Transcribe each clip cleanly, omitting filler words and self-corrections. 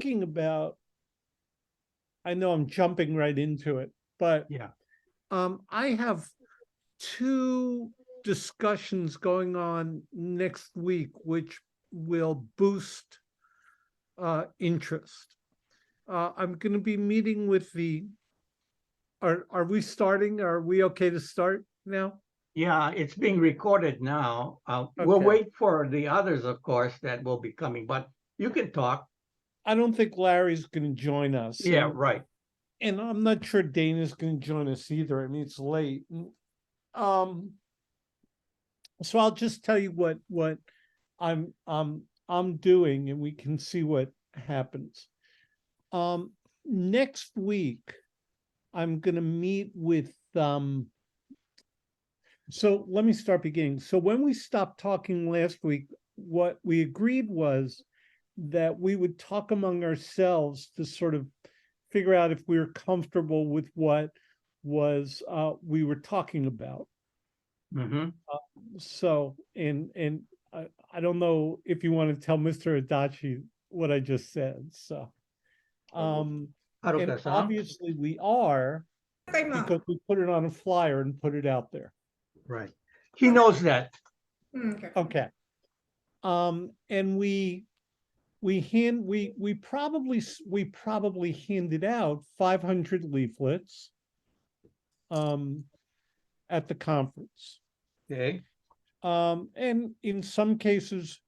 thinking about, I know I'm jumping right into it, but Yeah. I have two discussions going on next week, which will boost interest. I'm going to be meeting with the, are we starting? Are we okay to start now? Yeah, it's being recorded now. We'll Okay. wait for the others, of course, that will be coming, but you can talk. I don't think Larry's going to join us. Yeah, and, right. and I'm not sure Dana's going to join us either. I mean, it's late. So I'll just tell you what I'm doing, and we can see what happens. Next week, I'm going to meet with. So let me start beginning. So when we stopped talking last week, what we agreed was that we would talk among ourselves to sort of figure out if we were comfortable with what was we were talking about. Mm-hmm. So, and I don't know if you want to tell Mr. Adachi what I just said. So, and Haruka-san? obviously we are, because we put it on a flyer and put it out there. Right. He knows that. Okay. And we probably handed out 500 leaflets at the conference. Okay. And in some cases,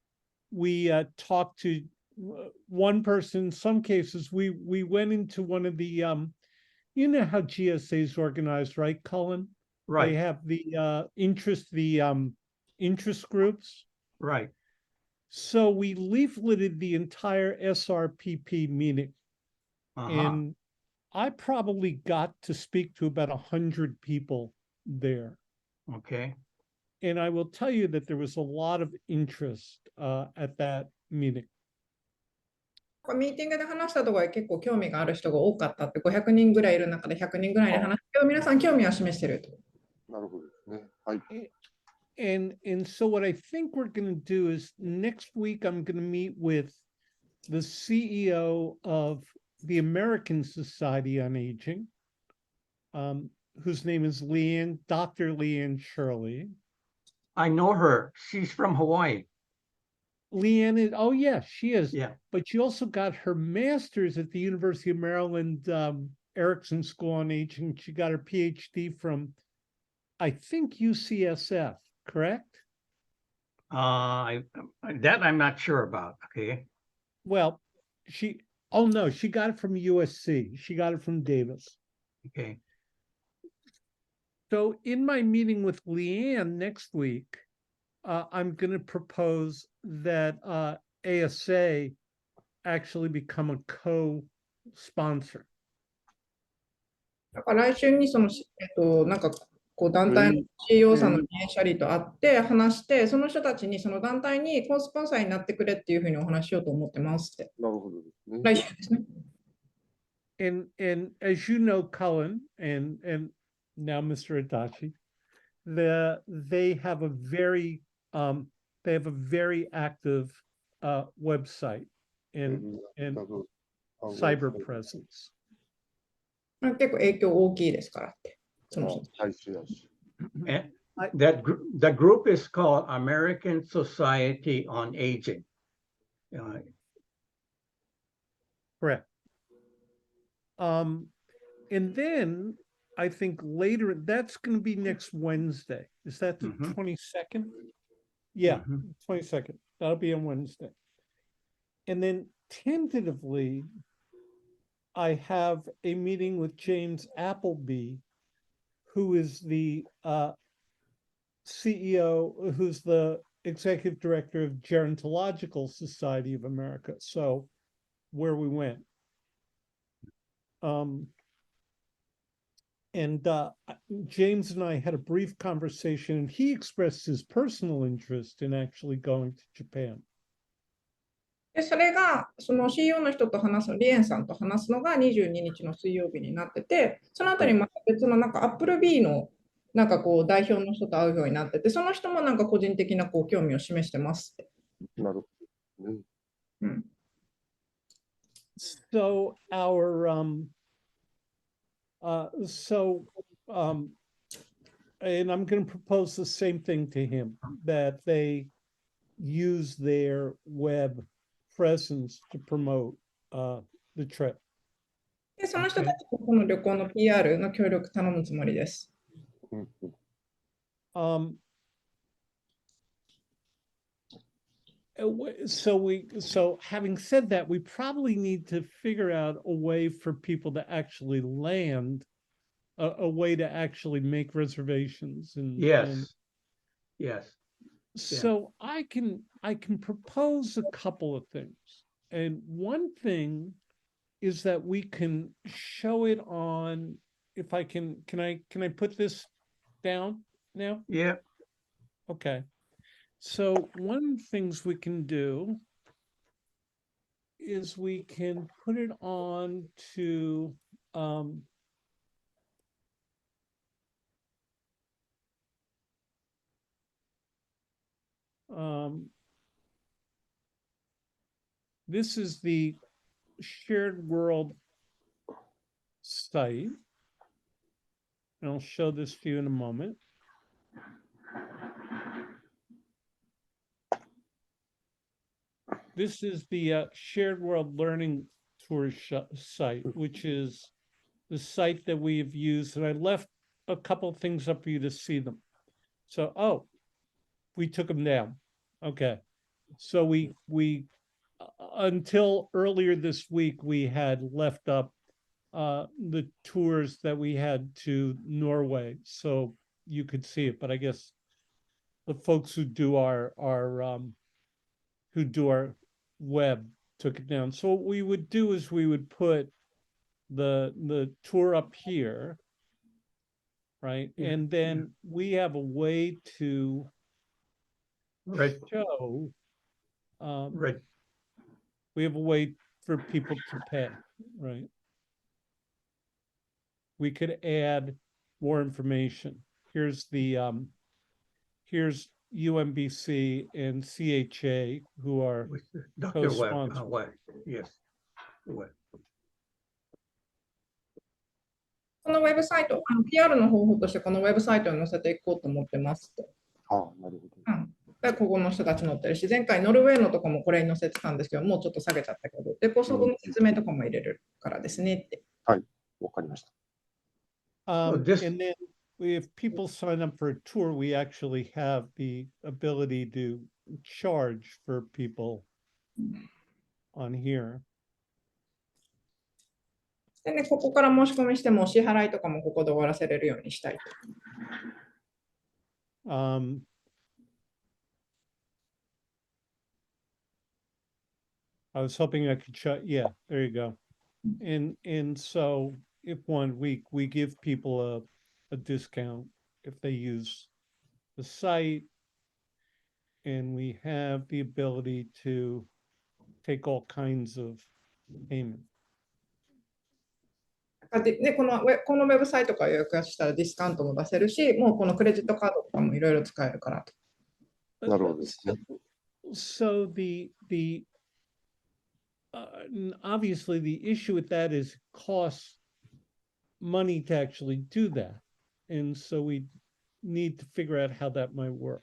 we talked to one person. In some cases, we went into one of the, you know how GSA is organized, right, Cullen? Right. They have the interest groups. Right. So we leafleted the entire SRPP meeting. And I probably got to speak to about 100 people there. Okay. And I will tell you that there was a lot of interest at that meeting. ミーティングで話したところで結構興味がある人が多かったって500人ぐらいいる中で100人ぐらいに話すけど皆さん興味は示していると。なるほどですね。はい。And so what I think we're going to do is next week I'm going to meet with the CEO of the American Society on Aging, whose name is Dr. Leanne Shirley. I know her. She's from Hawaii. Leanne is, oh yeah, she is. Yeah. But she also got her master's at the University of Maryland Erickson School on Aging. She got her PhD from, I think, UCSF, correct? That I'm not sure about. Okay. Well, she got it from USC. She got it from Davis. Okay. So in my meeting with Leanne next week, I'm going to propose that ASA actually become a co-sponsor. だから来週になんかこう団体の CEO さんの支援者理と会って話して、その人たちにその団体にコスポンサーになってくれっていうふうにお話ししようと思ってますって。なるほどですね。来週ですね。And as you know, Cullen and now Mr. Adachi, they have a very active website and cyber presence. 結構影響大きいですからって。その人。大使だし。The group is called American Society on Aging. Correct. And then I think later, that's going to be next Wednesday. Is that the 22nd? Yeah, 22nd. That'll be on Wednesday. And then tentatively, I have a meeting with James Appleby, who is the CEO, who's the executive director of Gerontological Society of America. So where we went. And James and I had a brief conversation, and he expressed his personal interest in actually going to Japan. でそれがその CEO の人と話すの、リエンさんと話すのが22日の水曜日になってて、その後にまた別のなんか Apple B のなんかこう代表の人と会うようになってて、その人もなんか個人的なこう興味を示してますって。なるほどね。うん。So our and I'm going to propose the same thing to him, that they use their web presence to promote the trip. で、その人たちもこの旅行の PR の協力頼むつもりです。うんうん So having said that, we probably need to figure out a way for people to actually land, a way to actually make reservations and Yes. Yes. so I can propose a couple of things. And one thing is that we can show it on, if I can I put this down now? Yeah. Okay. So one of the things we can do is we can put it on to this is the shared world site. And I'll show this to you in a moment. This is the shared world learning tour site, which is the site that we've used. And I left a couple of things up for you to see them. So, oh, we took them down. Okay. So we until earlier this week, we had left up the tours that we had to Norway, so you could see it. But I guess the folks who do our web took it down. So what we would do is we would put the tour up here, right? Yeah, And then we have a way to Right. show Right. we have a way for people to pay, right? We could add more information. Here's the here's UMBC and CHA, who are With Dr. Webb. co-sponsors. Webb. Yes. Webb. このウェブサイト、PR の方法としてこのウェブサイトに載せていこうと思ってますって。ああ、なるほど。でここの人たち載ってるし、前回ノルウェーのとこもこれに載せてたんですけど、もうちょっと下げちゃったけど、で、こそこの説明とかも入れるからですねって。はい、わかりました。And then if people sign up for a tour, we actually have the ability to charge for people on here. でね、ここから申し込みしても、支払いとかもここで終わらせれるようにしたいと。I was hoping I could show, yeah, there you go. And so if 1 week we give people a discount if they use the site, and we have the ability to take all kinds of payment. でこのウェブサイトから予約したらディスカウントも出せるし、もうこのクレジットカードとかもいろいろ使えるからと。なるほどですね。So obviously the issue with that is it costs money to actually do that. And so we need to figure out how that might work.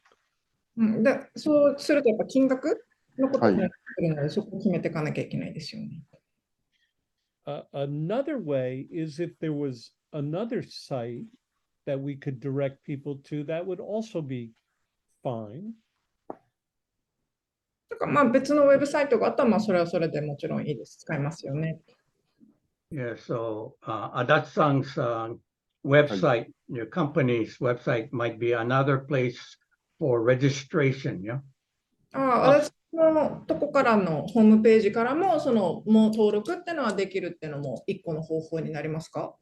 でそうするとやっぱ金額のことになってくるので、そこを決めていかなきゃいけないですよね。Another way is if there was another site that we could direct people to, that would also be fine. だからまあ別のウェブサイトがあったら、まあそれはそれでもちろんいいです。使いますよね。Yeah. So Adatsan's website, your company's website might be another place for registration. Yeah. 私のとこからのホームページからも、もう登録っていうのはできるっていうのも一個の方法になりますか？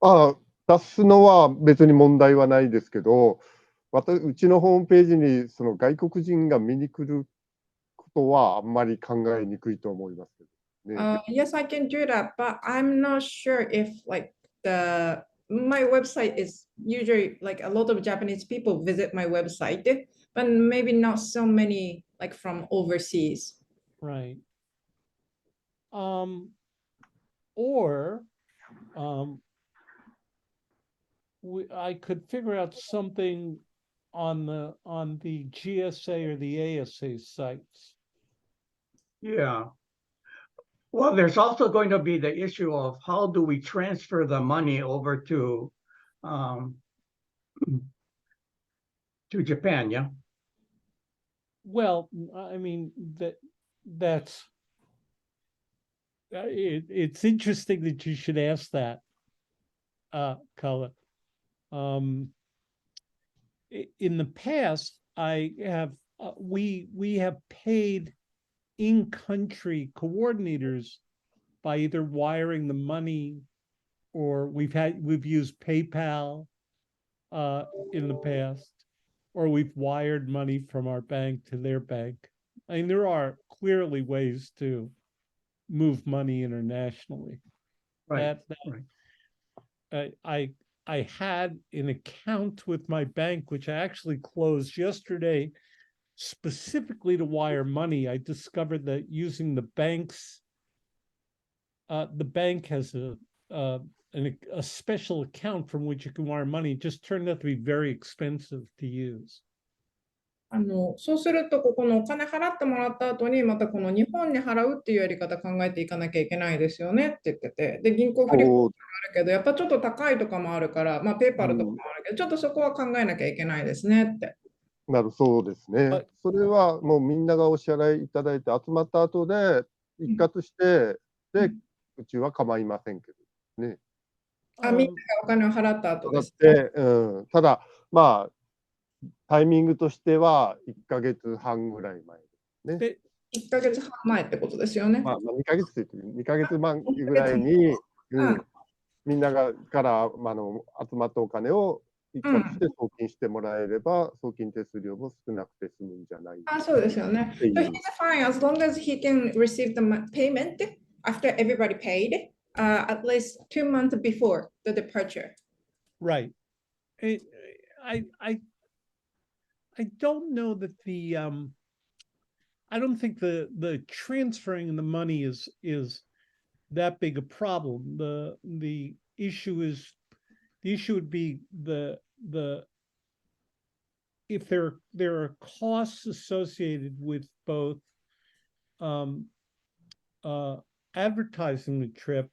出すのは別に問題はないですけど、うちのホームページにその外国人が見に来ることはあんまり考えにくいと思いますけどね。Yes, I can do that, but I'm not sure if like my website is usually like a lot of Japanese people visit my website, but maybe not so many like from overseas. Right. Or I could figure out something on the GSA or the ASA sites. Yeah. Well, there's also going to be the issue of how do we transfer the money over to Japan, yeah? Well, I mean, that's it's interesting that you should ask that, Cullen. In the past, we have paid in-country coordinators by either wiring the money, or we've used PayPal in the past, or we've wired money from our bank to their bank. I mean, there are clearly ways to move money internationally. Right. I had an account with my bank, which I actually closed yesterday, specifically to wire money. I discovered that using the bank has a special account from which you can wire money. It just turned out to be very expensive to use. そうすると、ここのお金払ってもらった後に、またこの日本に払うっていうやり方考えていかなきゃいけないですよねって言ってて、で、銀行振り込みもあるけど、やっぱちょっと高いとかもあるから、まあ、ペーパルとかもあるけど、ちょっとそこは考えなきゃいけないですねって。そうですね。それはもうみんながお支払いいただいて集まった後で一括して、で、うちは構いませんけどね。みんながお金を払った後です。ただ、まあ、タイミングとしては1ヶ月半ぐらい前ですね。1ヶ月半前ってことですよね。まあ、2ヶ月と言って2ヶ月前ぐらいに、みんなから集まったお金を一括して送金してもらえれば、送金手数料も少なくて済むんじゃないか。そうですよね。So he's fine as long as he can receive the payment after everybody paid, at least 2 months before the departure. Right. I don't know that I don't think the transferring the money is that big a problem. The issue would be if there are costs associated with both advertising the trip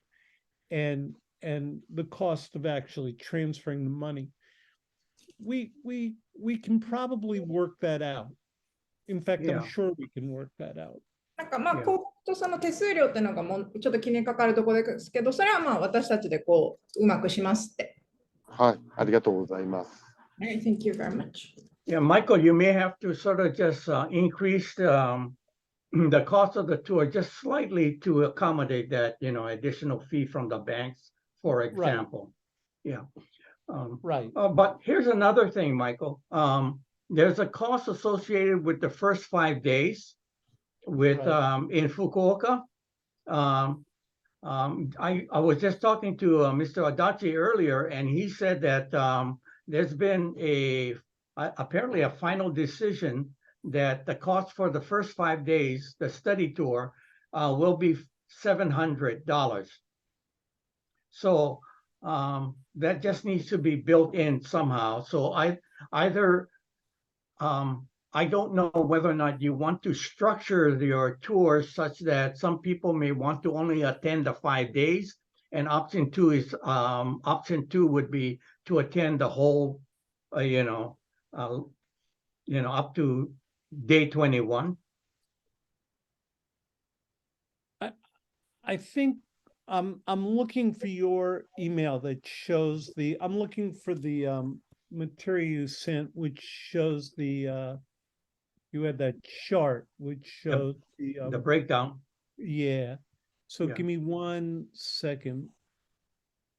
and the cost of actually transferring the money. We can probably work that out. In fact, I'm sure we can work that out. なんかまあ、広告とその手数料っていうのがもうちょっと気にかかるところですけど、それはまあ私たちでこううまくしますって。はい、ありがとうございます。Thank you very much. Yeah, Michael, you may have to sort of just increase the cost of the tour just slightly to accommodate that, additional fee from the banks, for example. Right. Yeah. Right. But here's another thing, Michael. There's a cost associated with the first 5 days with in Fukuoka. I was just talking to Mr. Adachi earlier, and he said that there's been apparently a final decision that the cost for the first 5 days, the study tour, will be $700. So that just needs to be built in somehow. So I don't know whether or not you want to structure your tour such that some people may want to only attend the 5 days, and option two would be to attend the whole, up to day 21. I think I'm looking for your email that shows I'm looking for the material you sent, which shows you had that chart which shows the breakdown. Yeah. So give me 1 second.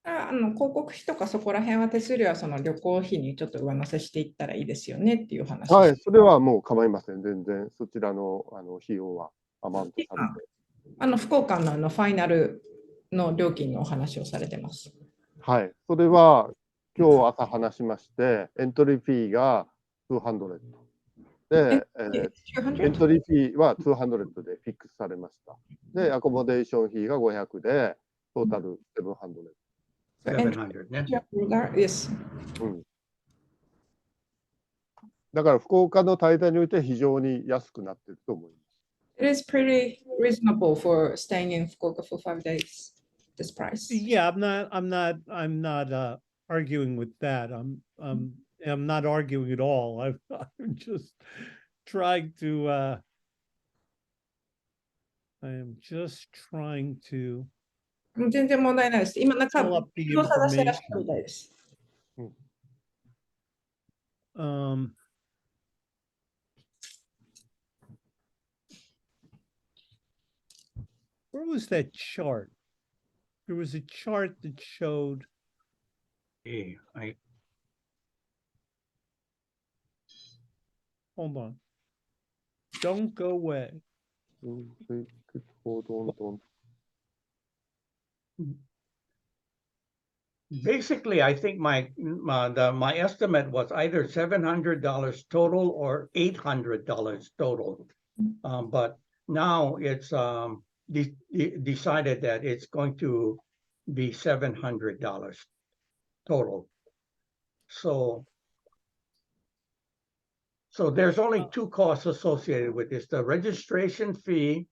広告費とかそこら辺は手数料はその旅行費にちょっと上乗せしていったらいいですよねっていう話。はい、それはもう構いません。全然そちらの費用はアマウントされて。福岡のファイナルの料金のお話をされてます。はい、それは今日朝話しまして、エントリーフィーが200。で、エント200? リーフィーは200でフィックスされました。で、アコモデーションフィーが500で、トータル700。 700ね。 Yes. だから福岡の滞在において非常に安くなっていると思います。It is pretty reasonable for staying in Fukuoka for 5 days. This price. Yeah, I'm not arguing with that. I'm not arguing at all. I'm just trying to I am just trying to 全然問題ないです。今、なんか、 pull up the を探してらっしゃる information. みたいです。Where was that chart? There was a chart that showed hold on. Don't go away. Basically, I think my estimate was either $700 total or $800 total. But now it's decided that it's going to be $700 total. So there's only two costs associated with this: the registration fee,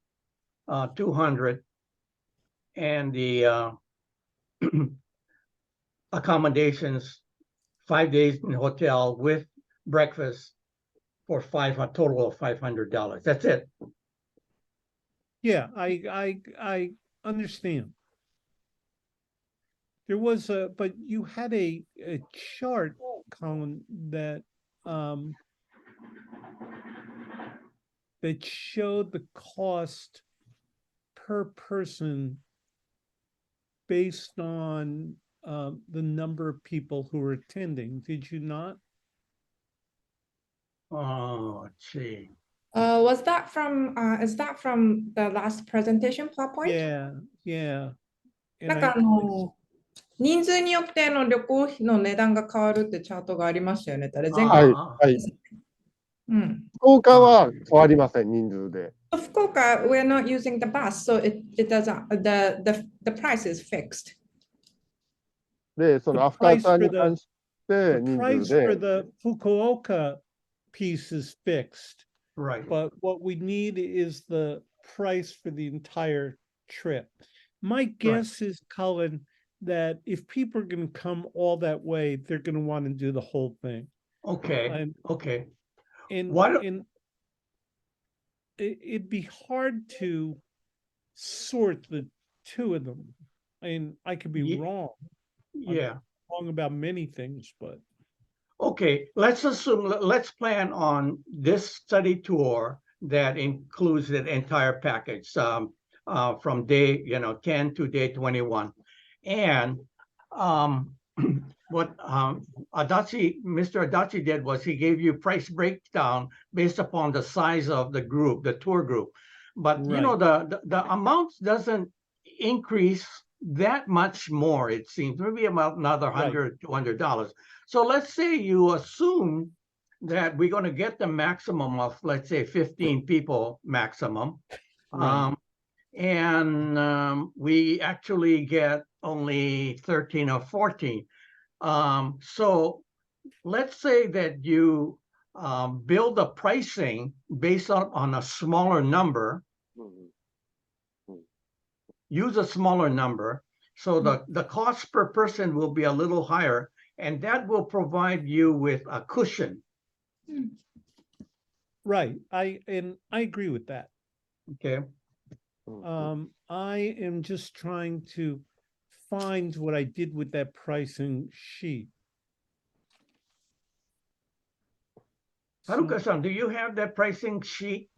$200, and the accommodations, 5 days in hotel with breakfast for a total of $500. That's it. Yeah, I understand. There was but you had a chart, Colin, that that showed the cost per person based on the number of people who were attending. Did you not? Oh, let's see. Was that from, is that from the last presentation PowerPoint? Yeah. なんか人数によっての旅行費の値段が変わるってチャートがありましたよね。前回。はい。福岡は変わりません、人数で。福岡, we're not using the bus, so it doesn't, the price is fixed. で、そのアフターさんに関して人 price 数で。 for the Fukuoka piece is fixed. Right. But what we need is the price for the entire trip. My guess is, Colin, that if people are going to come all that way, they're going to want to do the whole thing. Okay. Okay. And it'd be hard to sort the two of them. I mean, I could be wrong. Yeah. I'm wrong about many things, but. Okay, let's plan on this study tour that includes the entire package from day 10 to day 21. And what Mr. Adachi did was he gave you price breakdown based upon the size of the group, the tour group. But the amount doesn't increase that much more, it seems, maybe about another $100, $200. So let's say you assume that we're going to get the maximum of, let's say, 15 people maximum. And we actually get only 13 or 14. So let's say that you build a pricing based on a smaller number. Use a smaller number, so the cost per person will be a little higher, and that will provide you with a cushion. Right. I agree with that. Okay. I am just trying to find what I did with that pricing sheet. Haruka-san, do you have that pricing sheet?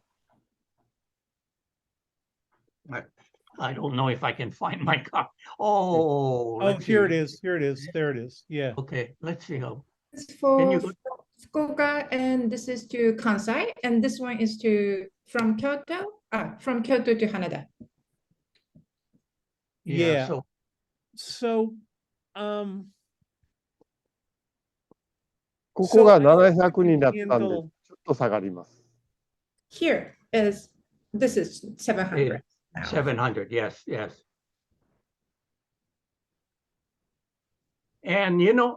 I don't know if I can find my copy. Oh, here it is. Here it is. There it is. Yeah. Okay, let's see how. This is for Fukuoka, and this is to Kansai, and this one is from Kyoto to Haneda. Yeah. So, ここが700になったんです。と下がります。Here is, this is 700 now. 700, yes, yes. And you know,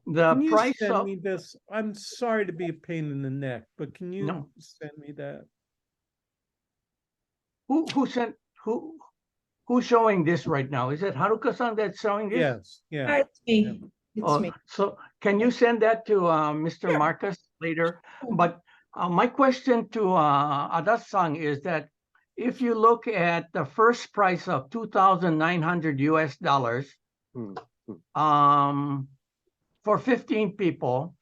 the Can you price send of me this? I'm sorry to be a pain in the neck, but can you No. send me that? who sent who's showing this right now? Is it Haruka-san that's showing this? Yes, yeah. It's me. It's Oh, me. so can you send that to Mr. Sure. Marcus later? Sure. But my question to Adas-san is that if you look at the first price of $2,900 US, for 15 people,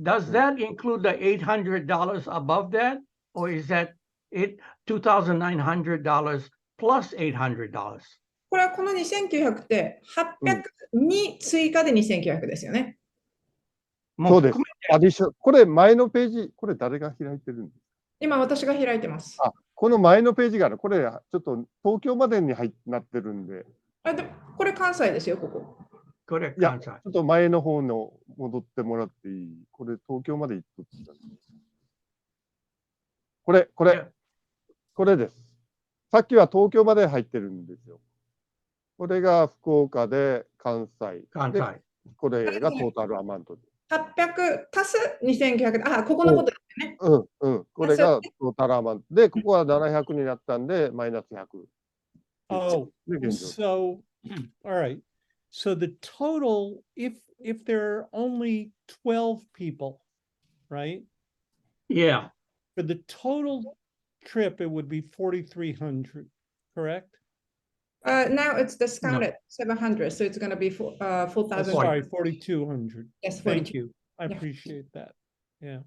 does that include the $800 above that, or is that $2,900 plus $800? これはこの2900って800に追加で2900ですよね。そうです。アディション、これ前のページ、これ誰が開いてるんですか？今私が開いてます。あ、この前のページがある。これちょっと東京までになってるんで。でこれ関西ですよ、ここ。これいや、関西。ちょっと前の方の戻ってもらっていい？これ東京まで行っとったんで。これです。さっきは東京まで入ってるんですよ。これが福岡で関西。でこれがトータルアマウントで。800足す2900、あ、ここのことですね。これがトータルアマウントで、ここは700になったんで、マイナス100。Oh, so, all right. So the total, if there are only 12 people, right? Yeah. For the total trip, it would be 4,300, correct? Now it's discounted 700, so it's going to be 4,000. Sorry, 4,200. Yes, Thank 42. you. I Yeah. appreciate that. Yeah.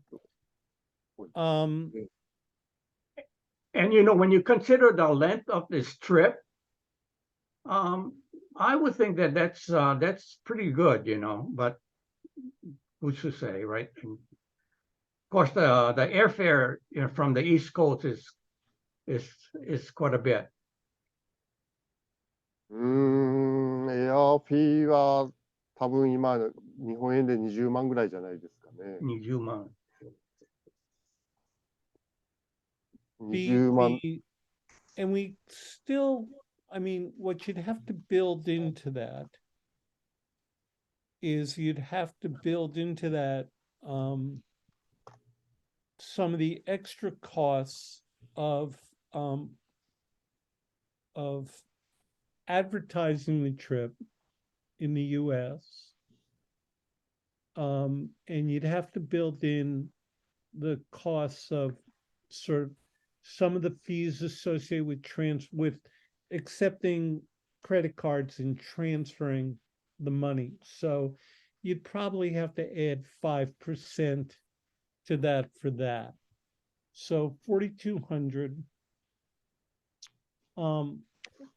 And you know, when you consider the length of this trip, I would think that that's pretty good, you know, but who's to say, right? And of course, the airfare, you know, from the East Coast is quite a bit. エアフィーは多分今、日本円で20万ぐらいじゃないですかね。20万。20万。 And we still, I mean, what you'd have to build into that is you'd have to build into that some of the extra costs of advertising the trip in the US. And you'd have to build in the costs of sort of some of the fees associated with accepting credit cards and transferring the money. So you'd probably have to add 5% to that for that. So 4,200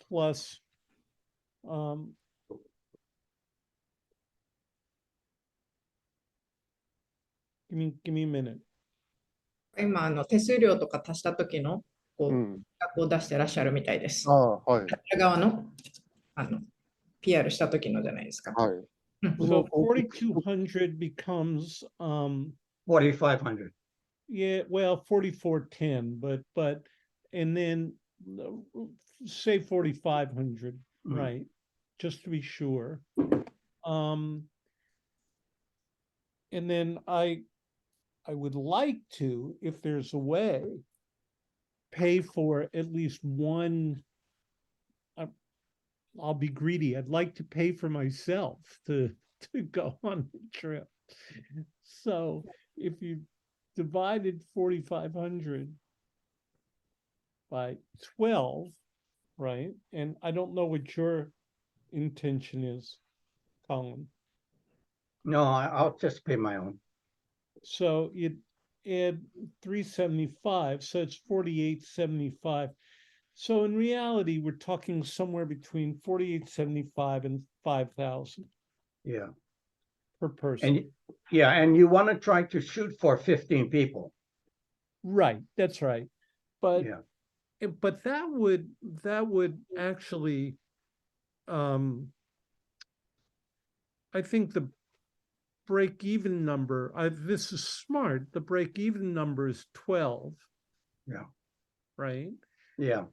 plus give me a minute. 今手数料とか足した時のこう額を出してらっしゃるみたいです。はい。こちら側のPR した時のじゃないですか。はい。So 4,200 becomes 4,500. yeah, well, 4,410, but and then say 4,500, right? Just to be sure. And then I would like to, if there's a way, pay for at least one. I'll be greedy. I'd like to pay for myself to go on the trip. So if you divided 4,500 by 12, right? And I don't know what your intention is, Colin. No, I'll just pay my own. So you'd add 375, so it's 4,875. So in reality, we're talking somewhere between 4,875 and 5,000. Yeah. Per person. And you want to try to shoot for 15 people. Right, that's right. But yeah. But that would actually I think break-even number, this is smart. The break-even number is 12. Yeah. Right? Yeah.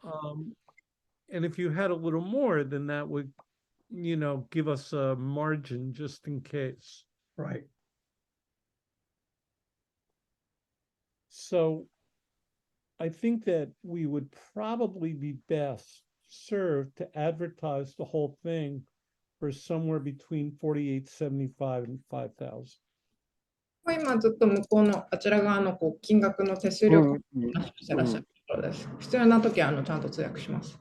And if you had a little more, then that would, give us a margin just in case. Right. So I think that we would probably be best served to advertise the whole thing for somewhere between 48.75 and 5,000. 今ずっと向こうのあちら側の金額の手数料を話してらっしゃるところです。必要な時はちゃんと通訳します。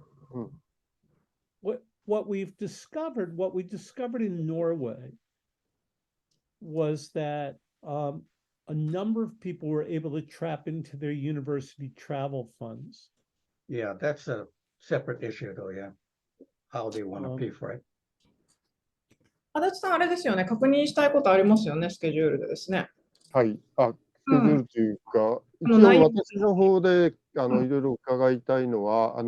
What we discovered in Norway was that a number of people were able to trap into their university travel funds. Yeah, that's a separate issue though, yeah. How they want to pay for it. 足立さん、あれですよね。確認したいことありますよね、スケジュールでですね。はい。スケジュールというか、一応私の方でいろいろ伺いたいのは、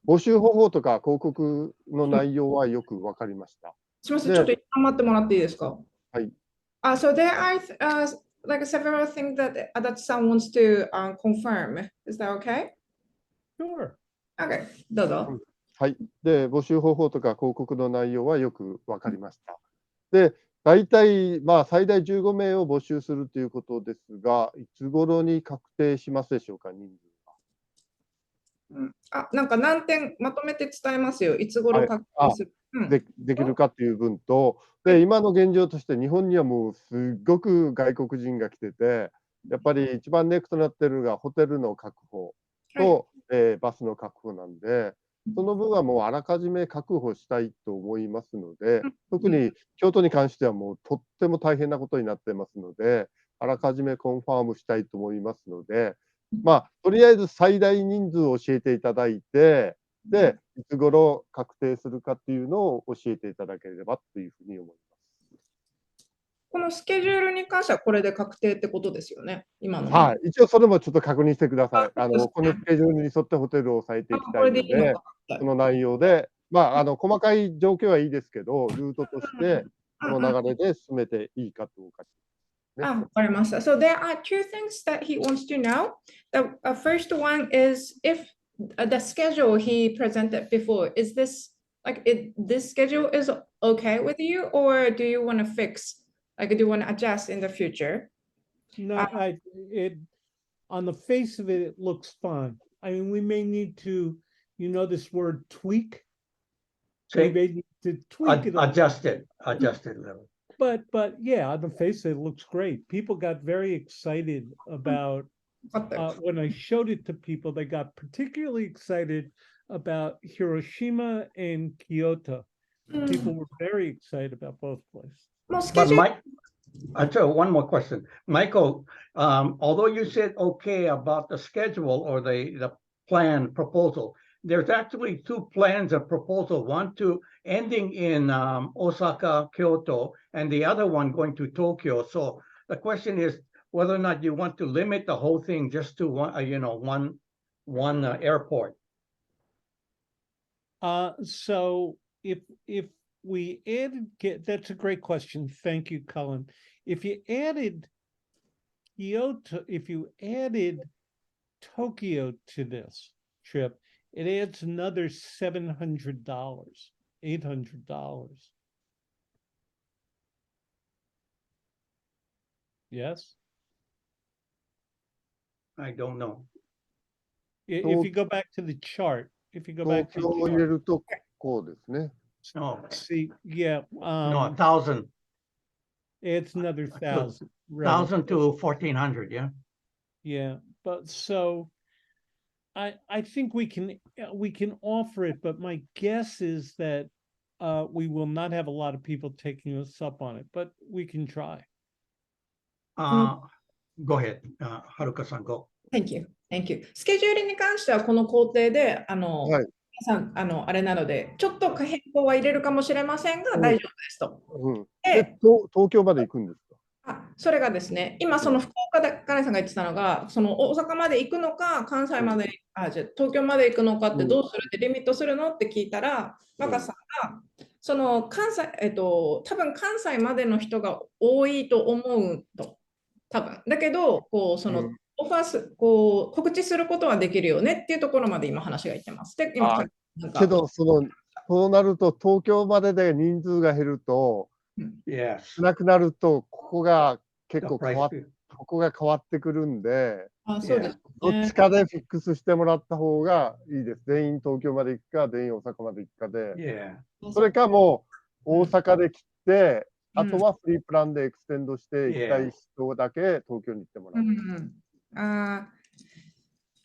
募集方法とか広告の内容はよく分かりました。すみません、ちょっと一旦待ってもらっていいですか。はい。So there are like several things that Adachi-san wants to confirm. Is that okay? Sure. Okay, どうぞ。はい。で、募集方法とか広告の内容はよく分かりました。で、大体、最大15名を募集するということですが、いつ頃に確定しますでしょうか、人数は。なんか何点まとめて伝えますよ。いつ頃確定する。できるかという分と、で、今の現状として日本にはもうすっごく外国人が来てて、やっぱり一番ネックとなっているのがホテルの確保と、バスの確保なんで、その分はもうあらかじめ確保したいと思いますので、特に京都に関してはもうとっても大変なことになってますので、あらかじめコンファームしたいと思いますので、とりあえず最大人数を教えていただいて、で、いつ頃確定するかっていうのを教えていただければというふうに思います。このスケジュールに関してはこれで確定ってことですよね、今の。はい、一応それもちょっと確認してください。このスケジュールに沿ってホテルを抑えていきたいので、その内容で、細かい状況はいいですけど、ルートとしてこの流れで進めていいかどうか。わかりました。So there are two things that he wants to know. The first one is if the schedule he presented before, is this this schedule is okay with you, or do you want to fix? Like, do you want to adjust in the future? No, on the face of it, it looks fine. I mean, we may need to, this word tweak. We may need to tweak it. Adjust it level. But yeah, on the face of it, it looks great. People got very excited about when I showed it to people. They got particularly excited about Hiroshima and Kyoto. People were very excited about both places. But I'll tell you one more question. Michael, although you said okay about the schedule or the plan proposal, there's actually two plans of proposal, one to ending in Osaka, Kyoto, and the other one going to Tokyo. So the question is whether or not you want to limit the whole thing just to one airport. So if we added, that's a great question. Thank you, Cullen. If you added Kyoto, if you added Tokyo to this trip, it adds another $700, $800. Yes? I don't know. If you go back to the chart,東京を入れるとこうですね。No. See, yeah. No, 1,000. It's another 1,000. 1,000 to 1,400, yeah? Yeah, but so I think we can offer it, but my guess is that we will not have a lot of people taking us up on it, but we can try. Go ahead, Haruka-san, go. Thank you. Thank you. スケジュールに関してはこの工程で皆さんあれなのでちょっと変更は入れるかもしれませんが大丈夫ですと。東京まで行くんですか？それがですね、今その福岡で金井さんが言ってたのが、その大阪まで行くのか、関西まで、じゃあ東京まで行くのかってどうするってリミットするのって聞いたら、若さんがその関西、多分関西までの人が多いと思うと、多分。だけど、こう、その、オファーす、こう、告知することはできるよねっていうところまで今話がいってます。で、今、なんかけど、そうなると、東京までで人数が減ると、Yes. 少なくなると、ここが結 The 構 price. ここが変わってくるんで、そうですどっね。ちかでフィックスしてもらった方がいいです。全員東京まで行くか、全員大阪まで行くかで。 Yeah. それかもう大阪で切って、うんあとはフリープランでエクステンドして行きた Yeah. い人だけ東京に行ってもらう。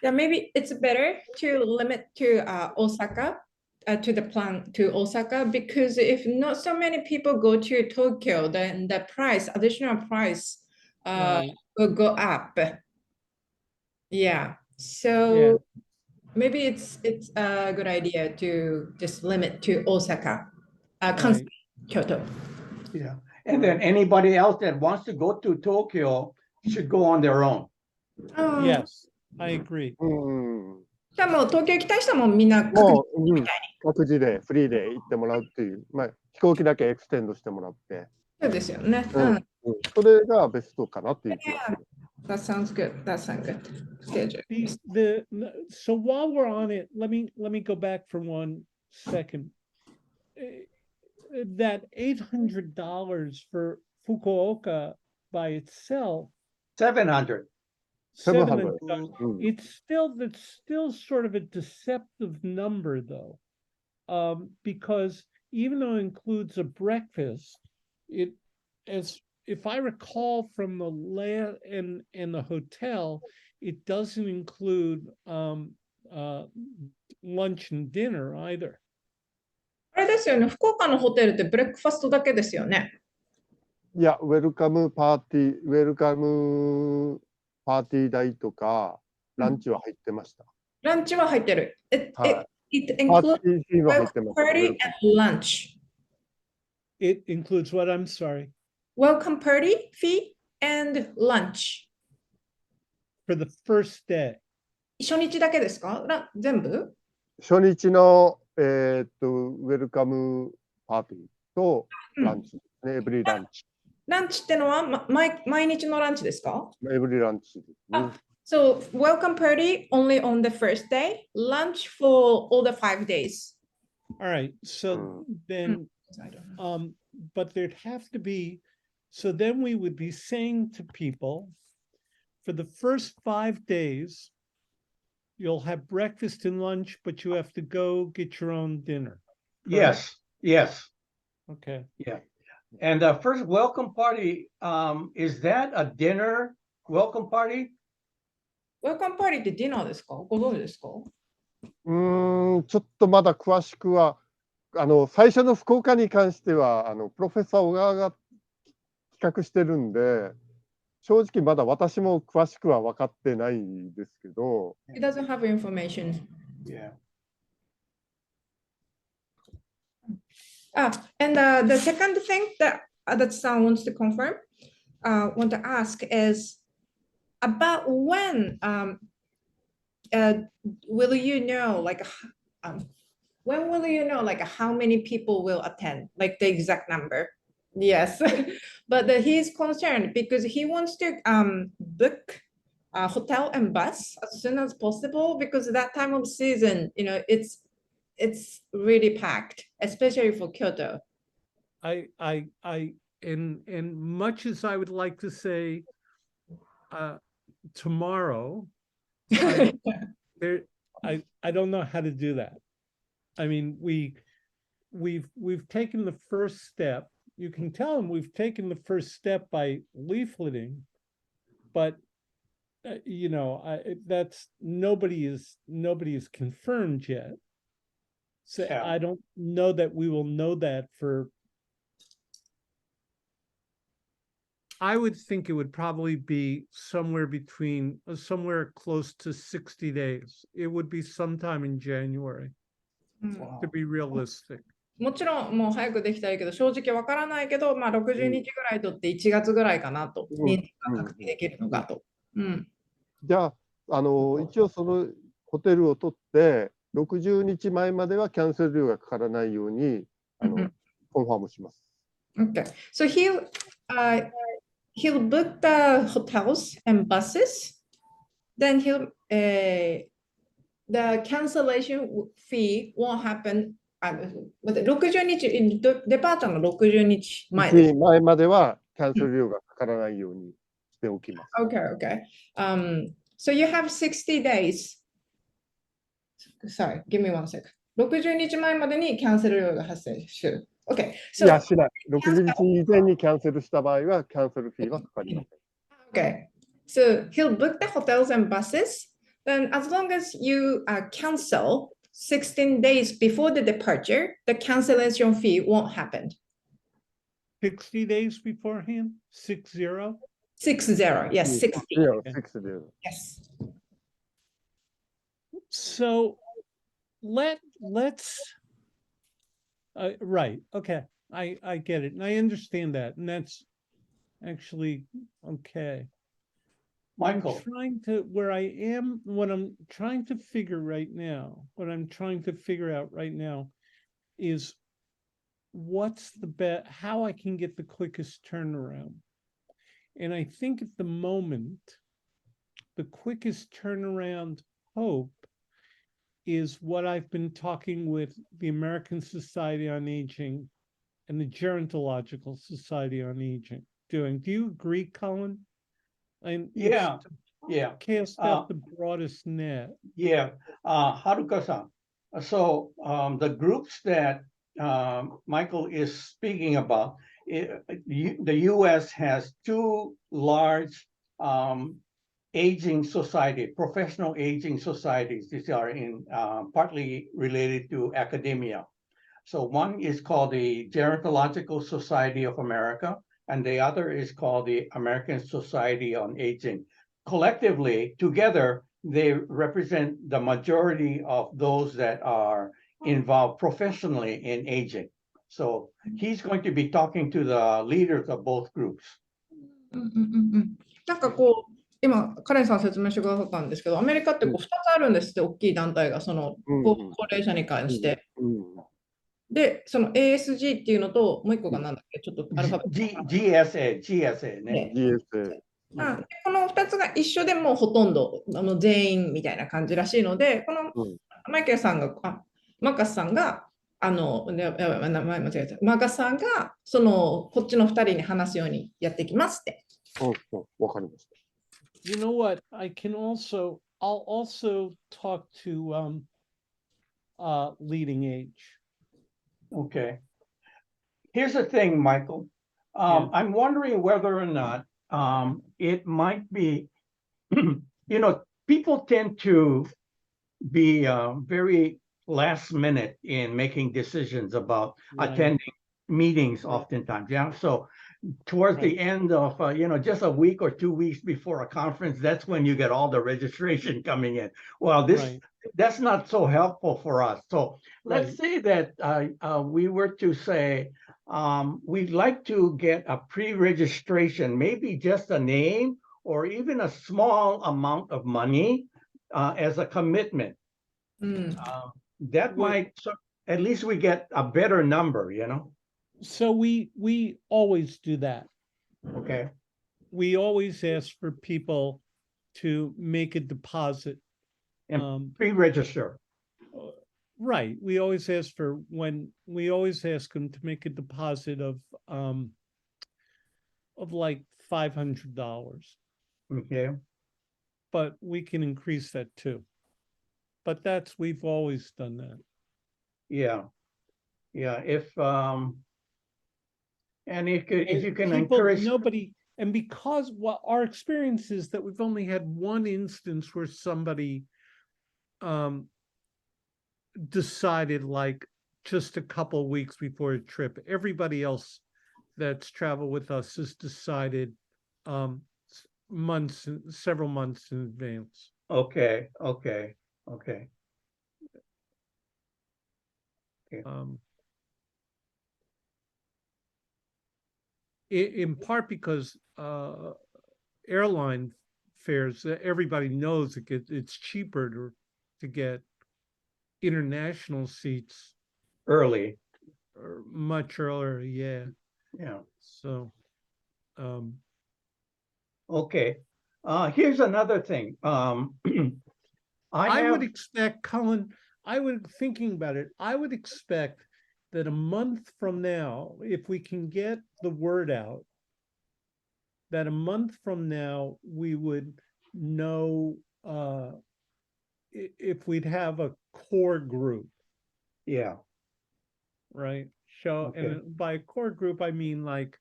Yeah, maybe it's better to limit to Osaka, to the plan to Osaka, because if not so many people go to Tokyo, then the price, additional price, Right. will go up. Yeah, so Yeah. maybe it's a good idea to just limit to Osaka, Kansai, Right. Kyoto. Yeah. And then anybody else that wants to go to Tokyo should go on their own. Yes, I agree. じゃあもう東京行きたい人はもうみんなもう、各自でフリーで行ってもらうっていう、まあ、飛行機だけエクステンドしてもらって、そうですよね。それがベストかなっていう気がする。That sounds good. That sounds good. Schedule. So while we're on it, let me go back for 1 second. That $800 for Fukuoka by itself, 700. 700. うん、That's still sort of a deceptive number, though, because even though it includes a breakfast, if I recall from the in the hotel, it doesn't include lunch and dinner either. あれですよね。福岡のホテルってブレックファストだけですよね。いや、ウェルカムパーティー代とか、ランチは入ってました。ランチは入ってる。It パー includes ティーフィーは入ってま welcome した。 party and lunch. It includes what? I'm sorry. Welcome party fee and lunch. For the first day. 初日だけですか？全部？初日の、ウェルカムパーティーとランチですね、エブリランチ。ランチってのは、毎日のランチですか？エブリランチですね。So welcome party only on the first day, lunch for all the 5 days. All right. So then, but there'd have to be, so then we would be saying to people, for the first 5 days, you'll have breakfast and lunch, but you have to go get your own dinner. Yes. Yes. Okay. Yeah. And the first welcome party, is that a dinner welcome party? Welcome party ってディナーですか？ご存知ですか？ちょっとまだ詳しくは、最初の福岡に関しては、プロフェッサー小川が企画してるんで、正直まだ私も詳しくは分かってないですけど。He doesn't have information. Yeah. And the second thing that Adachi-san wants to confirm, want to ask is about when will you know, like, when will you know, like, how many people will attend, like the exact number? Yes, but he's concerned because he wants to book a hotel and bus as soon as possible, because that time of season, you know, it's really packed, especially for Kyoto. And much as I would like to say tomorrow, I don't know how to do that. I mean, we've taken the first step. You can tell them we've taken the first step by leafleting, but you know, that's nobody is confirmed yet. So Yeah. I don't know that we will know that for. I would think it would probably be somewhere close to 60 days. It would be sometime in January, to be realistic. もちろんもう早くできたらいいけど、正直わからないけど、まあ60日ぐらいとって1月ぐらいかなと、人数が確定できるのかと。じゃあ、一応そのホテルを取って、60日前まではキャンセル料がかからないように、コンファームします。Okay. So he'll book the hotels and buses. Then the cancellation fee won't happen. 60日、デパートの60日前です。前まではキャンセル料がかからないようにしておきます。Okay, okay. So you have 60 days. Sorry, give me one sec. 60日前までにキャンセル料が発生する。Okay. いや、しない。60日以前にキャンセルした場合は、キャンセルフィーはかかりません。Okay. So he'll book the hotels and buses. Then as long as you cancel 16 days before the departure, the cancellation fee won't happen. 60 days beforehand? 60? 60, yes, 60. Yeah, 60. Yes. So let's right. Okay. I get it. And I understand that. And that's actually okay. Michael, What I'm trying to figure out right now is what's the best, how I can get the quickest turnaround. And I think at the moment, the quickest turnaround hope is what I've been talking with the American Society on Aging and the Gerontological Society on Aging doing. Do you agree, Colin? And yeah. Cast out the broadest net. Yeah, Haruka-san. So the groups that Michael is speaking about, the U.S. has two large aging society, professional aging societies. These are in partly related to academia. So one is called the Gerontological Society of America, and the other is called the American Society on Aging. Collectively, together, they represent the majority of those that are involved professionally in aging. So he's going to be talking to the leaders of both groups. なんかこう、今、カレンさん説明してくださったんですけど、アメリカってこう2つあるんですって、大きい団体が、その高齢者に関して。で、その ASG っていうのと、もう一個がなんだっけ、ちょっとアルファベット。GSA ね。GSA。この2つが一緒でもうほとんど全員みたいな感じらしいので、このマイケルさんが、マーカスさんが、名前間違えた。マーカスさんが、こっちの2人に話すようにやっていきますって。わかりました。You know what? I'll also talk to leading age. Okay. Here's the thing, Michael. I'm wondering whether or not it might be, people tend to be very last minute in making decisions about attending meetings oftentimes. Yeah. So towards the end of, just a week or 2 weeks before a conference, that's when you get all the registration coming in. Well, that's not so helpful for us. So let's say that we were to say, we'd like to get a pre-registration, maybe just a name or even a small amount of money as a commitment. That might, at least we get a better number, So we always do that. Okay. We always ask for people to make a deposit. And pre-register. Right. We always ask them to make a deposit of like $500. Okay. But we can increase that too. But we've always done that. Yeah. Yeah. If you can people, encourage nobody, and because our experience is that we've only had one instance where somebody decided like just a couple weeks before a trip. Everybody else that's traveled with us has decided several months in advance. Okay. In part because airline fares, everybody knows it's cheaper to get international seats early. much earlier, yeah. Yeah. So, Okay. Here's another thing. I would expect, Colin, thinking about it, I would expect that a month from now, if we can get the word out, that a month from now, we would know if we'd have a core group, Yeah. right? Okay. And by core group, I mean like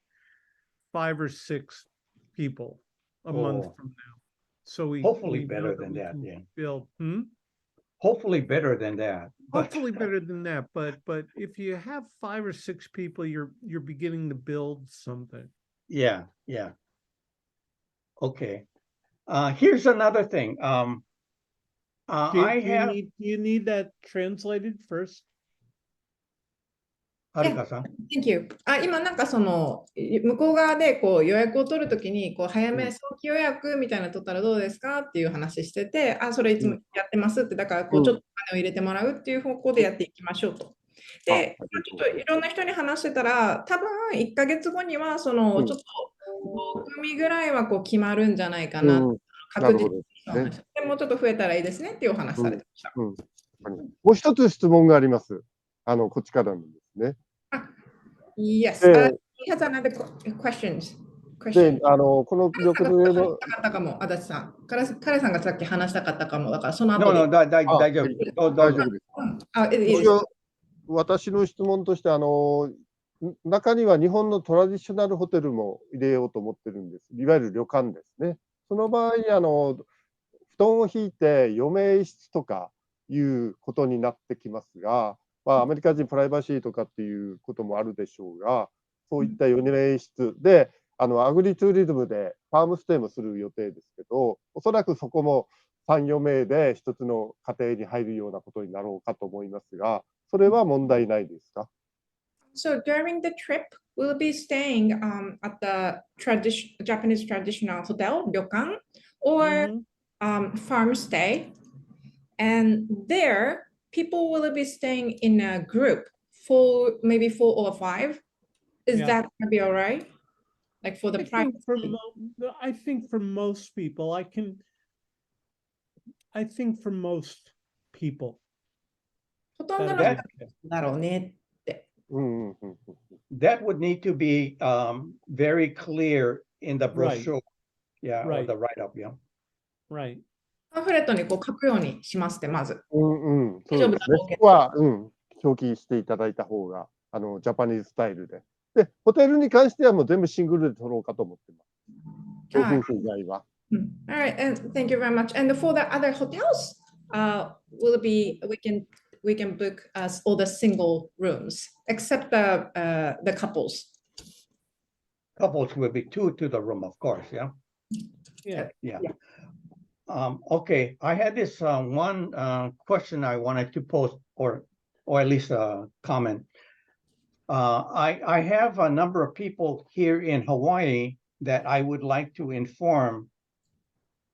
5 or 6 people a month from now. So Hopefully we know better that than we that, can yeah. build. Hopefully better than that. But Hopefully better than that, but if you have 5 or 6 people, you're beginning to build something. yeah. Okay. Here's another thing. Do you need that translated first? はるかさん。Thank you. 今なんかその向こう側でこう予約を取るときにこう早め早期予約みたいなの取ったらどうですかっていう話してて、それいつもやってますって、だからこうちょっとお金を入れてもらうっていう方向でやっていきましょうと。で、ちょっといろんな人に話してたら、多分1ヶ月後にはそのちょっと5組ぐらいはこう決まるんじゃないかな。確実にでもうちょっと増えたらいいですねっていうお話されてました。もう一つ質問があります。こっちからのですね。Yes. He has another questions. で、この病気の足立さん。彼さんがさっき話したかったかも。だからその後で。大丈夫。大丈夫です。私の質問として、中には日本のトラディショナルホテルも入れようと思ってるんです。いわゆる旅館ですね。その場合、布団を引いて余命室とかいうことになってきますが、アメリカ人プライバシーとかっていうこともあるでしょうが、そういった余命室で、アグリツーリズムでファームステイもする予定ですけど、おそらくそこも3、4名で一つの家庭に入るようなことになろうかと思いますが、それは問題ないですか？ So during the trip, we'll be staying at the Japanese traditional hotel, ryokan, or farm stay. And there, people will be staying in a group, maybe 4 or 5. Is that going to be all right? Like for the private? I think for most people, I think for most people. ほとんどの人だろうねって。That would need to be very clear in the brochure, yeah, or the write-up, yeah. Right. パンフレットにこう書くようにしますって、まず。そうですね。そこは、表記していただいた方が、ジャパニーズスタイルで。で、ホテルに関してはもう全部シングルで取ろうかと思ってます。夫婦以外は。Alright, and thank you very much. And for the other hotels, we can book all the single rooms, except the couples. Couples will be 2 to the room, of course, yeah? Yeah. Okay, I had this one question I wanted to post, or at least a comment. I have a number of people here in Hawaii that I would like to inform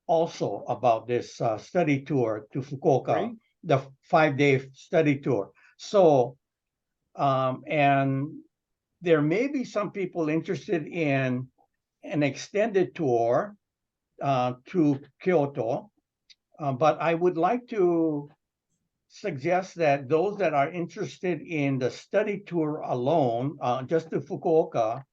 also about this study tour to Fukuoka, the 5-day study tour. So, and there may be some people interested in an extended tour to Kyoto, but I would like to suggest that those that are interested in the study tour alone, just to Fukuoka,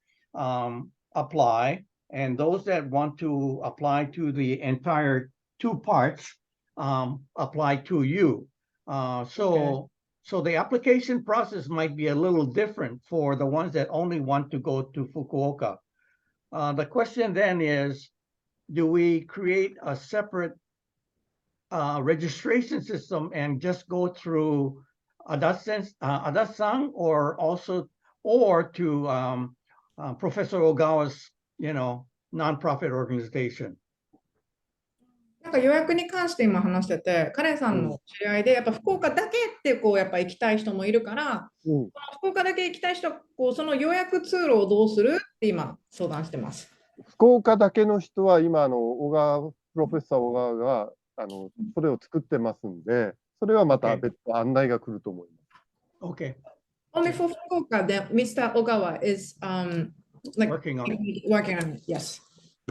apply, and those that want to apply to the entire 2 parts, apply to you. So the application process might be a little different for the ones that only want to go to Fukuoka. The question then is, do we create a separate registration system and just go through Adasan, or to Professor Ogawa's, nonprofit organization? なんか予約に関して今話してて、カレンさんの知り合いで、やっぱ福岡だけってこうやっぱ行きたい人もいるから、福岡だけ行きたい人はこうその予約通路をどうするって今相談してます。福岡だけの人は今プロフェッサー小川がそれを作ってますんで、それはまた別途案内が来ると思います。Okay. Only for Fukuoka, then Mr. Ogawa is like Working on it. working on it. Yes.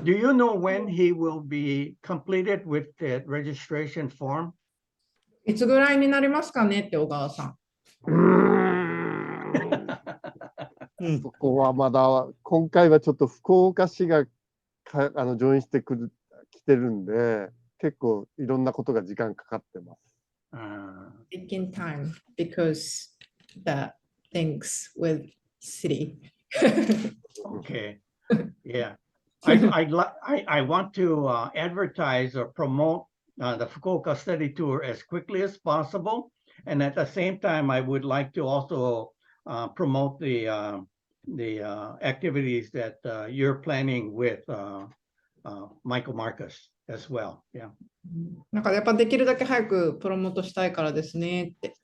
Do you know when he will be completed with the registration form? いつぐらいになりますかねって小川さん。そこはまだ、今回はちょっと福岡市が上院してきてるんで、結構いろんなことが時間かかってます。Taking time because the things with city. Okay. Yeah. I want to advertise or promote the Fukuoka study tour as quickly as possible. And at the same time, I would like to also promote the activities that you're planning with Michael Marcus as well. Yeah. なんかやっぱできるだけ早くプロモートしたいからですねって。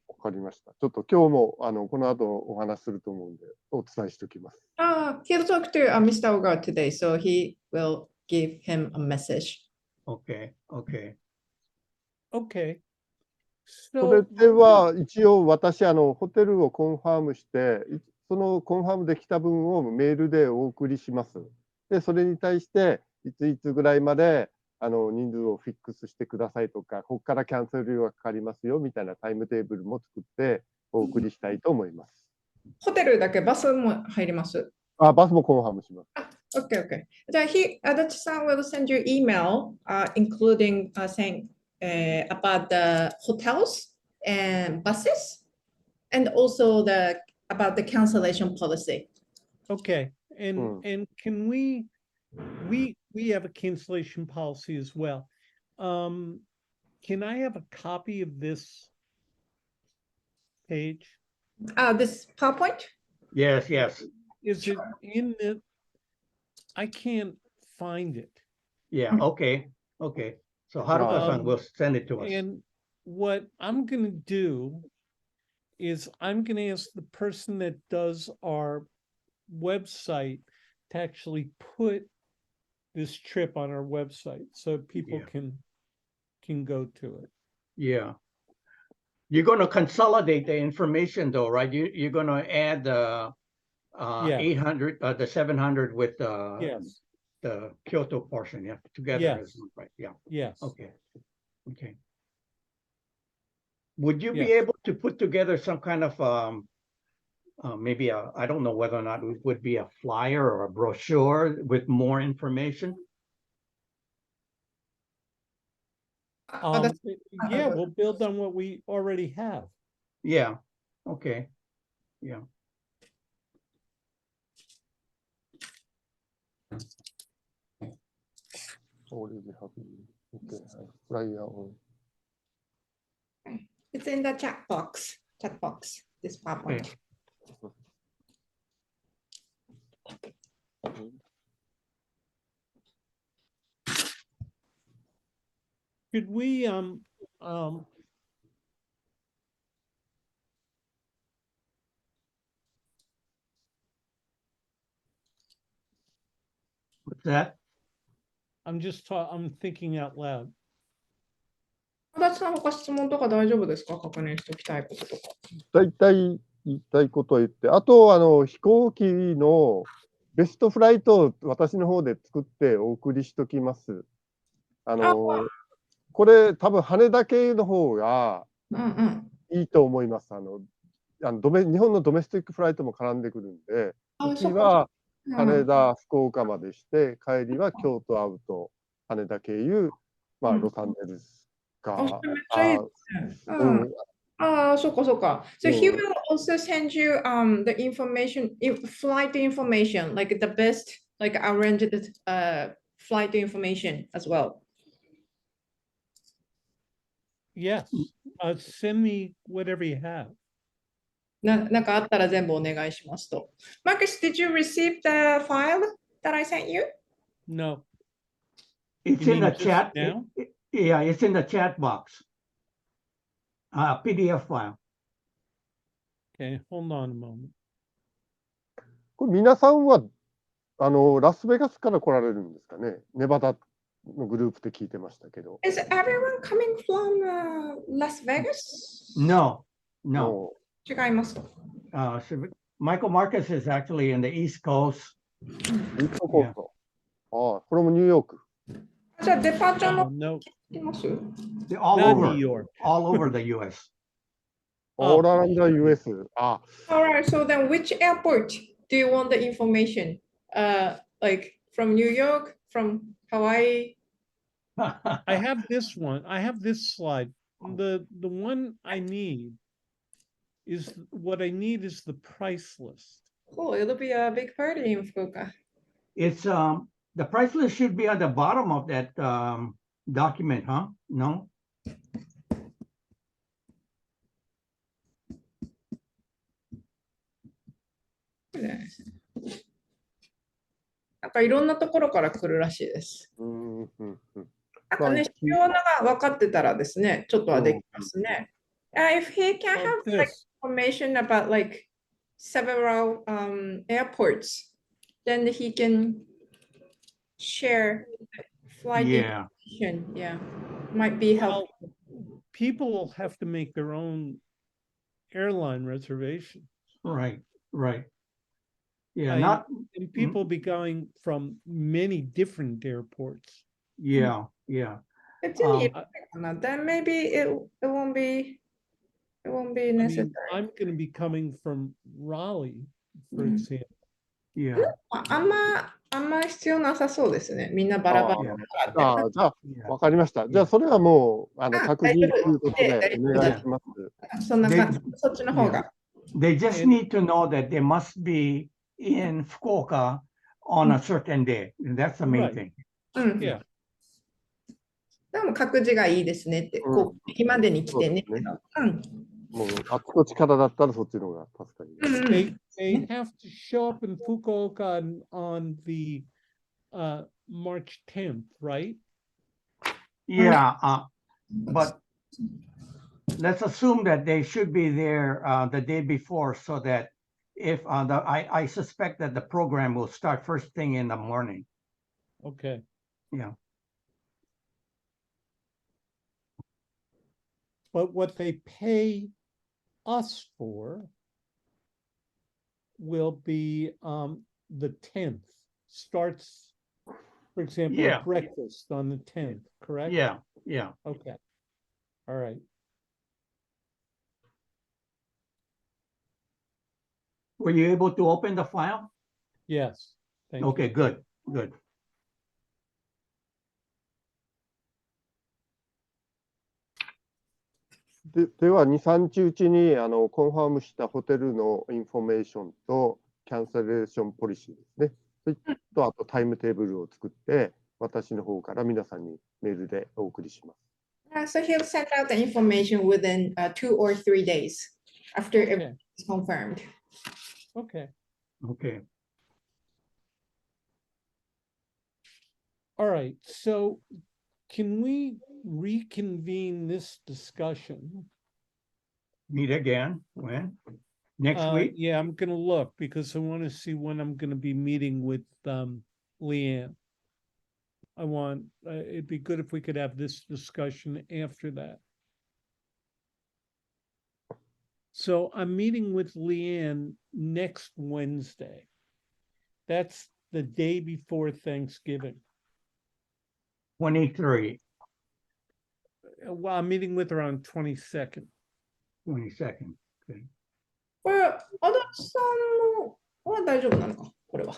わかりました。ちょっと今日もこの後お話しすると思うんで、お伝えしておきます。He'll talk to Mr. Ogawa today, so he will give him a message. Okay. Okay. Okay. それでは一応私ホテルをコンファームして、そのコンファームできた分をメールでお送りします。で、それに対していついつぐらいまで人数をフィックスしてくださいとか、ここからキャンセル料がかかりますよみたいなタイムテーブルも作ってお送りしたいと思います。ホテルだけバスも入ります。バスもコンファームします。Okay, okay. じゃあ、足立さん will send you email, including saying about the hotels and buses, and also about the cancellation policy. Okay, and can we have a cancellation policy as well. Can I have a copy of this page? This PowerPoint? Yes, yes. Is it in the? I can't find it. Yeah, okay. Okay. So Haruka-san will send it to us. And what I'm going to do is I'm going to ask the person that does our website to actually put this trip on our website so people can go to it. Yeah. You're going to consolidate the information though, right? You're going to add the 800, the 700 with the Kyoto portion, together, right? Yeah. Yes. Okay. Okay. Would you be able to put together some kind of maybe I don't know whether or not it would be a flyer or a brochure with more information? We'll build on what we already have. Yeah. Okay. Yeah. It's in the chat box. This PowerPoint. Could we What's that? I'm thinking out loud. 足立さん、他質問とか大丈夫ですか？確認しておきたいこととか。大体言いたいことは言って、あと飛行機のベストフライトを私の方で作ってお送りしときます。これ多分羽田経由の方がいいと思います。日本のドメスティックフライトも絡んでくるんで、行きは羽田、福岡までして、帰りは京都アウト、羽田経由、ロサンゼルスか。そうか。So he will also send you the information, flight information, like the best, like arranged flight information as well. Yes. Send me whatever you have. なんかあったら全部お願いしますと。Marcus, did you receive the file that I sent you? No. It's in the chat. Yeah, it's in the chat box. PDF file. Okay, hold on a moment. これ皆さんはラスベガスから来られるんですかね。ネバダのグループって聞いてましたけど。Is everyone coming from Las Vegas? No. 違いますか？ Michael Marcus is actually in the East Coast. イーストコースト。ああ、これもニューヨーク。じゃあ、デパーチャー No, の no, 聞きます They're all not over, New York. all over the U.S. オーランダ US。あ、 Alright, so then which airport do you want the information? Like from New York, from Hawaii? I have this one. I have this slide. The one I need is what I need is the price list. Oh, it'll be a big party in Fukuoka. It's the price list should be at the bottom of that document, huh? No? なんかいろんなところから来るらしいです。うんうんうん。あとね、必要なのが分かってたらですね、ちょっとはできますね。If he can Like have like this. information about like several airports, then he can share flight Yeah. information. Yeah, might be helpful. Well, people will have to make their own airline reservation. Right, right. Yeah, I- not, And people be going from many different airports. yeah, yeah. 別にいらないかな。Then maybe it won't be I necessary. mean, I'm going to be coming from Raleigh, for Mm. example. Yeah, あんま必要なさそうですね。みんなバラバラだからって。じゃあ、 yeah. わかりました。じゃあ、それはもう、確認ということで大丈夫お願いします。そんな感じ。そっちの方が。 They just And- need to know that they must be in Fukuoka on a certain day. That's the main Right. thing. うん。 Yeah. でも各自がいいですねって、うんこう、日までに来てねってそうですの。うん。もう、あっちこっちからだったらそっちの方が確かに。うんうん They have to show up in Fukuoka on the March 10th, right? Yeah, but let's assume that they should be there the day before so that if I suspect that the program will start first thing in the morning. Okay. Yeah. But what they pay us for will be the 10th. Starts, for example, Yeah. at breakfast on the 10th, correct? Yeah, yeah. Okay. All right. Were you able to open the file? Yes. Thank you. Okay, good, good. では、2、3日うちにコンファームしたホテルのインフォメーションとキャンセレーションポリシーですね。それと、あとタイムテーブルを作って、私の方から皆さんにメールでお送りします。So he'll send out the information within 2 or 3 days after Okay. it's confirmed. Okay. Okay. All right. So can we reconvene this discussion? Meet again, when? Next week? Yeah, I'm gonna look because I want to see when I'm gonna be meeting with Leanne. It'd be good if we could have this discussion after that. So I'm meeting with Leanne next Wednesday. That's the day before Thanksgiving. 23, Well, I'm meeting with her on 22nd. 22nd. Okay. これ、足立さんのは大丈夫なのか、これは。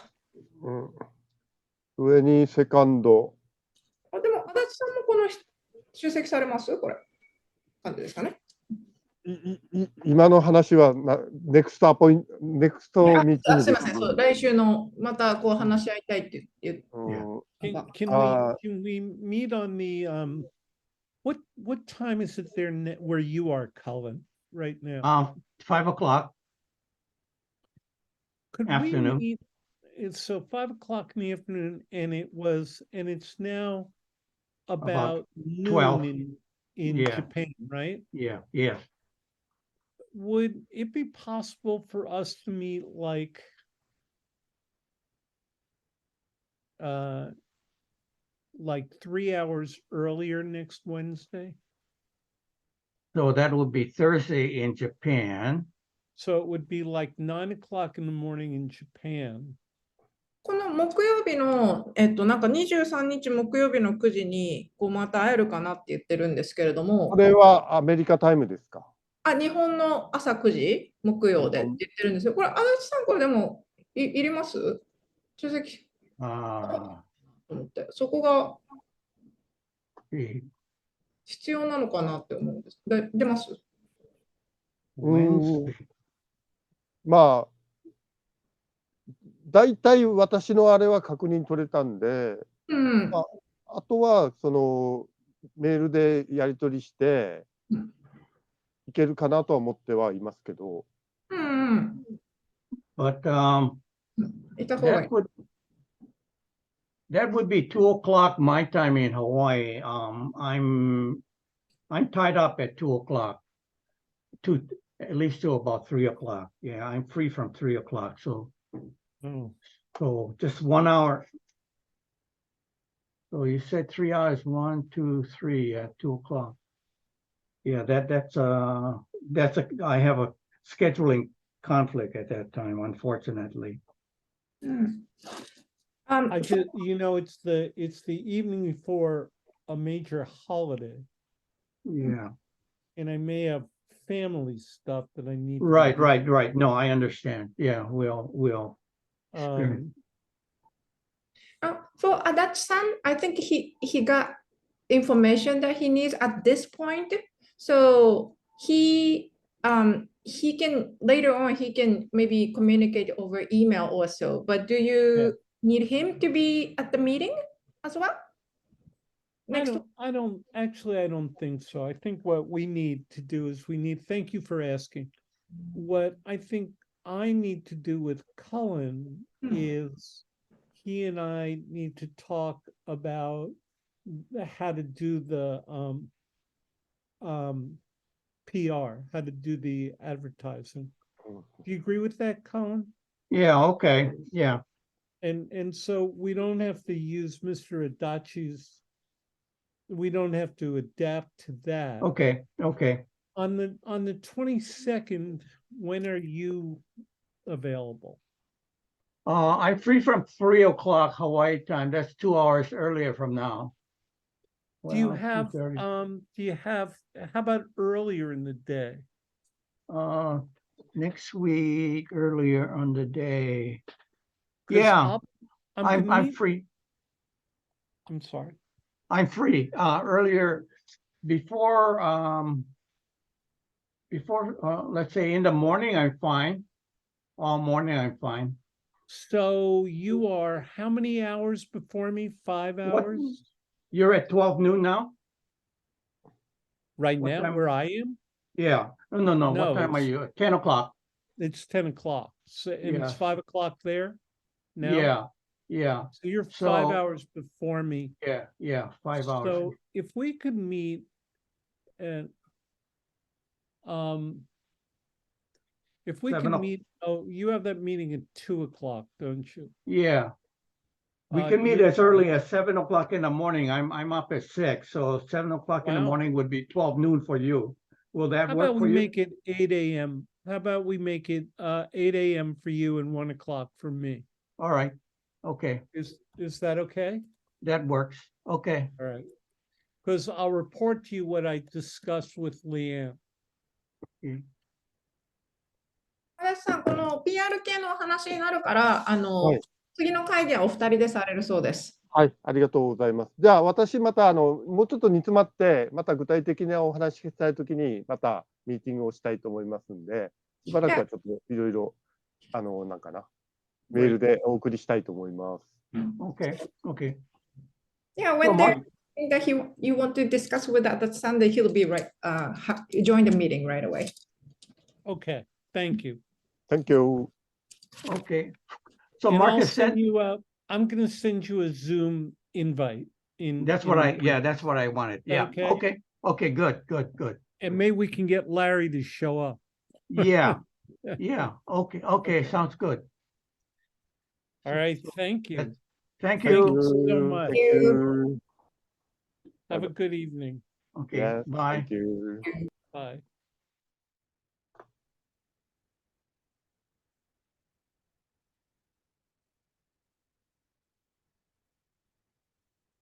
上にセカンド。でも、足立さんもこの出席されますこれ。感じですかね。今の話はネクストミーティング。すみません、そう、来週のまたこう話し合いたいって言って。Can we meet on the what time is it there where you are, Cullen, right now? 5 o'clock. Could afternoon. we meet? It's so 5 o'clock in the afternoon, and it's now about 12. noon in Yeah. Japan, right? Yeah, yes. Would it be possible for us to meet like like 3 hours earlier next Wednesday? So that would be Thursday in Japan. So it would be like 9 o'clock in the morning in Japan. この木曜日の、なんか23日木曜日の9時にこうまた会えるかなって言ってるんですけれども、これはアメリカタイムですか？日本の朝9時木曜でって言ってるんですよ。これ、足立さん、これでもいります出席あと思って、そこがあ、必要なのかなって思うんです。出ます？まあ、大体私のあれは確認取れたんで、うん。あとはそのメールでやり取りしていけるかなとは思ってはいますけど。うんうん。 But いた方がいい。 that would be 2 o'clock my time in Hawaii. I'm tied up at 2 o'clock to at least to about 3 o'clock. Yeah, I'm free from 3 o'clock. So just 1 hour. So you said 3 hours, 1, 2, 3 at 2 o'clock. Yeah, I have a scheduling conflict at that time, unfortunately. うん。I just, it's the evening before a major holiday, Yeah. and I may have family stuff that I need. Right. No, I understand. Yeah, we'll. For Adachi-san, I think he got information that he needs at this point. So he can later on he can maybe communicate over email or so. But do you need him to be at the meeting as well? I don't think so. I think what we need to do is thank you for asking. What I think I need to do with Cullen is he and I need to talk about how to do the PR, how to do the advertising. Do you agree with that, Colin? Yeah, okay, yeah. And so we don't have to use Mr. Adachi's, we don't have to adapt to that. Okay. On the 22nd, when are you available? I'm free from 3 o'clock Hawaii time. That's 2 hours earlier from now. Do you Well, have 2:30. How about earlier in the day? Next week, earlier on the day. 'Cause Yeah, I'm free. I'm sorry. I'm free. Earlier, before let's say in the morning, I'm fine. All morning, I'm fine. So you are how many hours before me? 5 hours? You're at 12 noon now? Right What now, time? where I am? Yeah. No. No, What time are it's- you? 10 o'clock. It's 10 o'clock. So, and it's Yes. 5 o'clock there now? Yeah. So you're So- 5 hours before me. Yeah, 5 hours. So if we could meet at, if we 7 can o'clock. meet, you have that meeting at 2 o'clock, don't you? Yeah. We can meet you're- as early as 7 o'clock in the morning. I'm up at 6, so 7 o'clock in the Wow. morning would be 12 noon for you. Will that How work about for we you? make it 8 a.m.? How about we make it 8 a.m. for you and 1 o'clock for me? All right. Okay, Is that okay? that works. Okay. All right. Because I'll report to you what I discussed with Leanne. 足立さん、この PR 系のお話になるから、はい次の会議はお二人でされるそうです。はい、ありがとうございます。じゃあ、私またもうちょっと煮詰まって、また具体的なお話ししたいときに、またミーティングをしたいと思いますんで、しばらくはちょっといろいろ、なんかな、メールでお送りしたいと思います。Okay. Yeah, when Well, there's that you want to discuss with that Sunday, he'll be right, join the meeting right away. Okay, thank you. Thank you. Okay. So And I'll Marcus said, send you I'm gonna send you a Zoom invite that's what I wanted. Yeah. Okay. Okay, good. And maybe we can get Larry to show up. Yeah. Okay, sounds good. All right, thank you. Thank Thank you. you so much. Thank you. Have a good evening. Okay, Yes, bye. thank you. Bye.